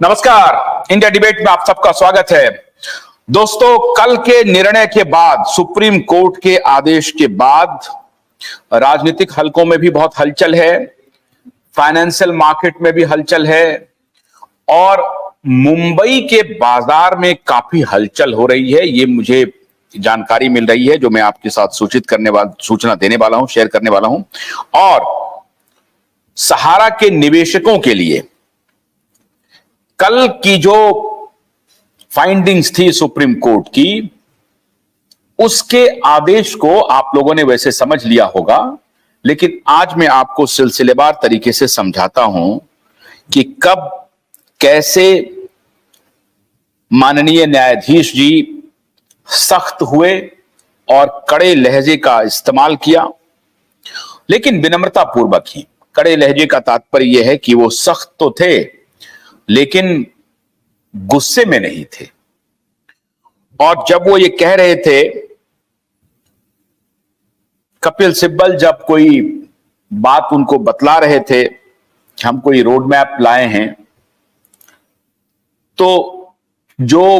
नमस्कार, India debate में आप सबका स्वागत है। दोस्तों, कल के निर्णय के बाद, सुप्रीम कोर्ट के आदेश के बाद राजनीतिक हलकों में भी बहुत हलचल है, फाइनेंशियल मार्केट में भी हलचल है और मुंबई के बाजार में काफी हलचल हो रही है। ये मुझे जानकारी मिल रही है जो मैं आपके साथ सूचना देने वाला हूं, शेयर करने वाला हूं। और सहारा के निवेशकों के लिए कल की जो फाइंडिंग्स थी सुप्रीम कोर्ट की, उसके आदेश को आप लोगों ने वैसे समझ लिया होगा, लेकिन आज मैं आपको सिलसिलेवार तरीके से समझाता हूं कि कब कैसे माननीय न्यायाधीश जी सख्त हुए और कड़े लहजे का इस्तेमाल किया, लेकिन विनम्रता पूर्वक ही। कड़े लहजे का तात्पर्य यह है कि वो सख्त तो थे लेकिन गुस्से में नहीं थे। और जब वो ये कह रहे थे, कपिल सिब्बल जब कोई बात उनको बतला रहे थे कि हम कोई रोड मैप लाए हैं, तो जो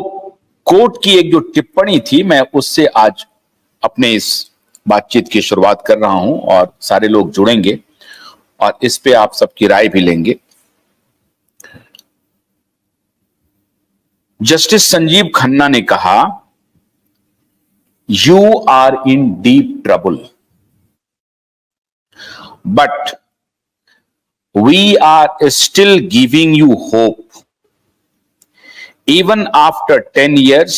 कोर्ट की एक जो टिप्पणी थी, मैं उससे आज अपने इस बातचीत की शुरुआत कर रहा हूं और सारे लोग जुड़ेंगे और इस पे आप सबकी राय भी लेंगे। जस्टिस संजीव खन्ना ने कहा, you are in deep trouble, but we are still giving you hope. Even after 10 years,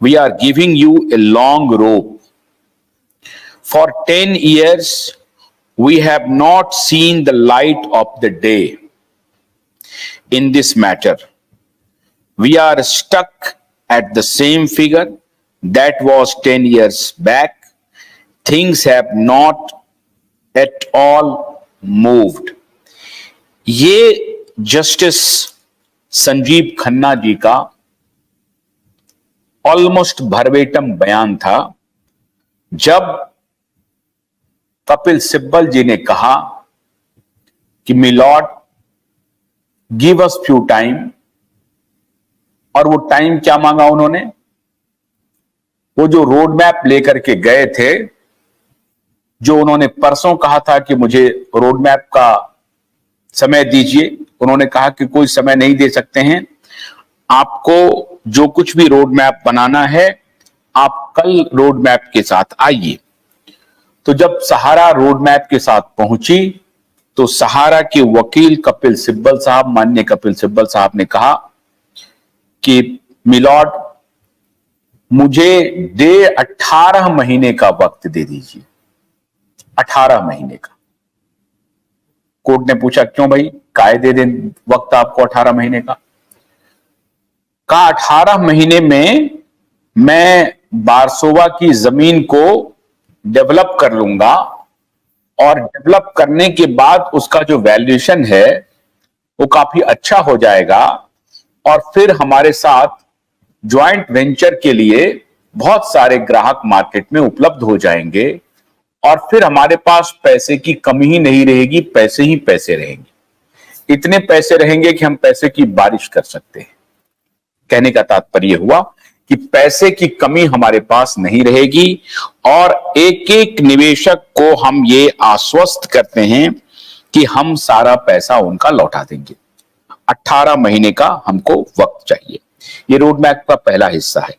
we are giving you a long rope. For 10 years, we have not seen the light of the day. In this matter, we are stuck at the same figure that was 10 years back. Things have not at all moved. ये justice Sanjeev Khanna ji का almost verbatim बयान था जब कपिल सिब्बल जी ने कहा कि milord give us few time. और वो टाइम क्या मांगा उन्होंने? वो जो रोड मैप लेकर के गए थे, जो उन्होंने परसों कहा था कि मुझे रोड मैप का समय दीजिए, उन्होंने कहा कि कोई समय नहीं दे सकते हैं, आपको जो कुछ भी रोड मैप बनाना है आप कल रोड मैप के साथ आइए। तो जब सहारा रोड मैप के साथ पहुंची तो सहारा के वकील कपिल सिब्बल साहब, माननीय कपिल सिब्बल साहब ने कहा कि मिलॉर्ड, मुझे 18 महीने का वक्त दे दीजिए। 18 महीने का। कोर्ट ने पूछा, क्यों भाई, काय दे दें वक्त आपको 18 महीने का? कहा 18 महीने में मैं बारसोवा की जमीन को डेवलप कर लूंगा और डेवलप करने के बाद उसका जो वैल्यूएशन है वो काफी अच्छा हो जाएगा और फिर हमारे साथ ज्वाइंट वेंचर के लिए बहुत सारे ग्राहक मार्केट में उपलब्ध हो जाएंगे और फिर हमारे पास पैसे की कमी ही नहीं रहेगी, पैसे ही पैसे रहेंगे। इतने पैसे रहेंगे कि हम पैसे की बारिश कर सकते हैं। कहने का तात्पर्य हुआ कि पैसे की कमी हमारे पास नहीं रहेगी और एक एक निवेशक को हम ये आश्वस्त करते हैं कि हम सारा पैसा उनका लौटा देंगे। 18 महीने का हमको वक्त चाहिए। ये रोड मैप का पहला हिस्सा है।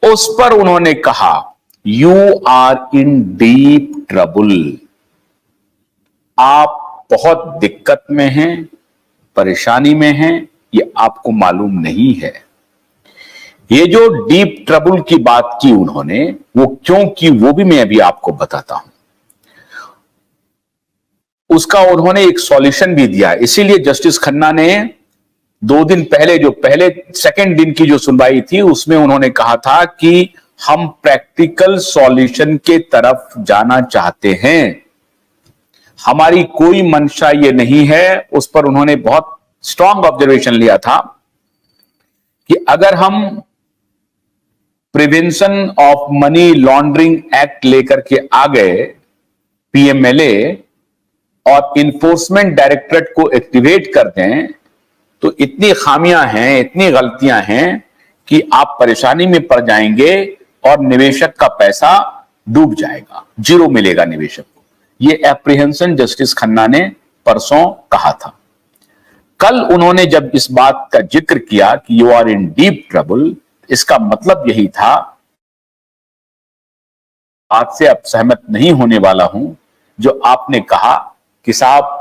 उस पर उन्होंने कहा, you are in deep trouble, आप बहुत दिक्कत में हैं, परेशानी में हैं, ये आपको मालूम नहीं है। ये जो डीप ट्रबल की बात की उन्होंने, वो क्यों की वो भी मैं अभी आपको बताता हूं। उसका उन्होंने एक सॉल्यूशन भी दिया। इसीलिए जस्टिस खन्ना ने 2 दिन पहले, जो पहले सेकंड दिन की जो सुनवाई थी, उसमें उन्होंने कहा था कि हम प्रैक्टिकल सॉल्यूशन के तरफ जाना चाहते हैं, हमारी कोई मंशा ये नहीं है। उस पर उन्होंने बहुत स्ट्रांग ऑब्जर्वेशन लिया था कि अगर हम prevention of money laundering act लेकर के आ गए, पीएमएलए, और इन्फोर्समेंट डायरेक्टरेट को एक्टिवेट कर दें, तो इतनी खामियां हैं, इतनी गलतियां हैं कि आप परेशानी में पड़ जाएंगे और निवेशक का पैसा डूब जाएगा, जीरो मिलेगा निवेशक को। ये एप्रीहेंशन जस्टिस खन्ना ने परसों कहा था। कल उन्होंने जब इस बात का जिक्र किया कि you are in deep trouble, इसका मतलब यही था, बात से अब सहमत नहीं होने वाला हूं, जो आपने कहा कि साहब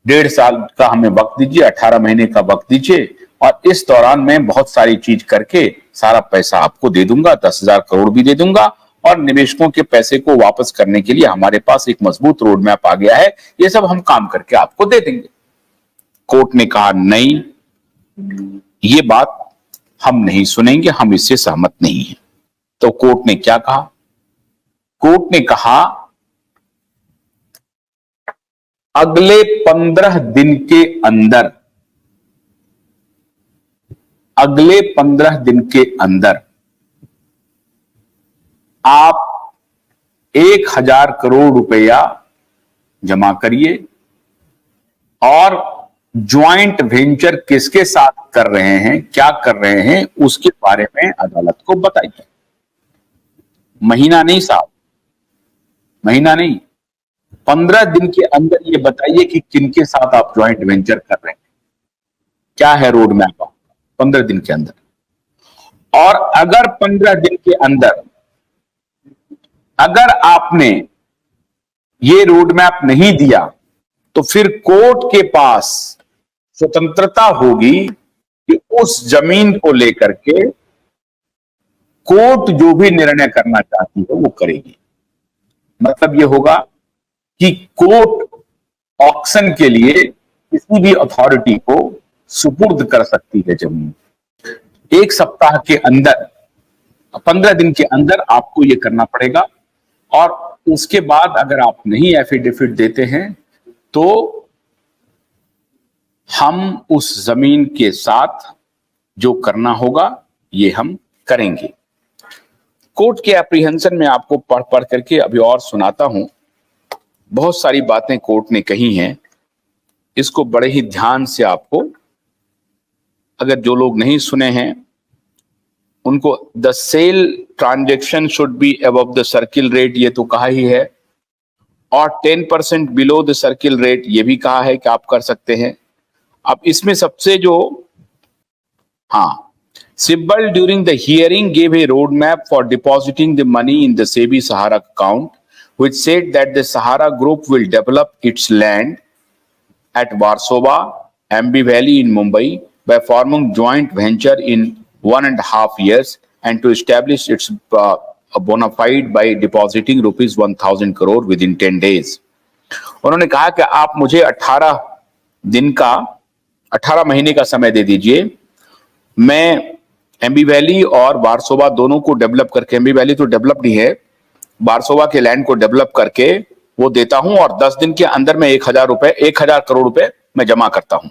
1.5 साल का हमें वक्त दीजिए, 18 महीने का वक्त दीजिए, और इस दौरान मैं बहुत सारी चीज करके सारा पैसा आपको दे दूंगा, 10,000 करोड़ भी दे दूंगा, और निवेशकों के पैसे को वापस करने के लिए हमारे पास एक मजबूत रोड मैप आ गया है, ये सब हम काम करके आपको दे देंगे। कोर्ट ने कहा नहीं, ये बात हम नहीं सुनेंगे, हम इससे सहमत नहीं हैं। तो कोर्ट ने क्या कहा? कोर्ट ने कहा अगले 15 दिन के अंदर, अगले 15 दिन के अंदर आप 1,000 करोड़ रुपया जमा करिए और ज्वाइंट वेंचर किसके साथ कर रहे हैं, क्या कर रहे हैं, उसके बारे में अदालत को बताइए। महीना नहीं साहब, महीना नहीं, 15 दिन के अंदर ये बताइए कि किनके साथ आप ज्वाइंट वेंचर कर रहे हैं, क्या है रोड मैप, 15 दिन के अंदर। और अगर 15 दिन के अंदर अगर आपने ये रोड मैप नहीं दिया तो फिर कोर्ट के पास स्वतंत्रता होगी कि उस जमीन को लेकर के कोर्ट जो भी निर्णय करना चाहती है वो करेगी। मतलब ये होगा कि कोर्ट ऑक्शन के लिए किसी भी अथॉरिटी को सुपुर्द कर सकती है जमीन। 1 सप्ताह के अंदर, 15 दिन के अंदर आपको ये करना पड़ेगा, और उसके बाद अगर आप नहीं एफिडेविट देते हैं तो हम उस जमीन के साथ जो करना होगा ये हम करेंगे। कोर्ट के एप्रीहेंशन में आपको पढ़ पढ़ करके अभी और सुनाता हूं। बहुत सारी बातें कोर्ट ने कही हैं, इसको बड़े ही ध्यान से आपको, अगर जो लोग नहीं सुने हैं उनको, the sale transaction should be above the circle rate, ये तो कहा ही है, और 10% बिलो द सर्किल रेट, ये भी कहा है कि आप कर सकते हैं। अब इसमें सबसे जो, हाँ, Sibbal during the hearing gave a roadmap for depositing the money in the SEBI Sahara account, which said that the Sahara Group will develop its land at Warsaw, MB Valley in Mumbai by forming joint venture in 1.5 years and to establish its bona fide by depositing rupees 1,000 crore within 10 days. उन्होंने कहा कि आप मुझे 18 महीने का समय दे दीजिए, मैं एमबी वैली और वारसोवा दोनों को डेवलप करके, एमबी वैली तो डेवलप नहीं है, वारसोवा के लैंड को डेवलप करके वो देता हूं, और 10 दिन के अंदर में 1,000 करोड़ रुपए मैं जमा करता हूं।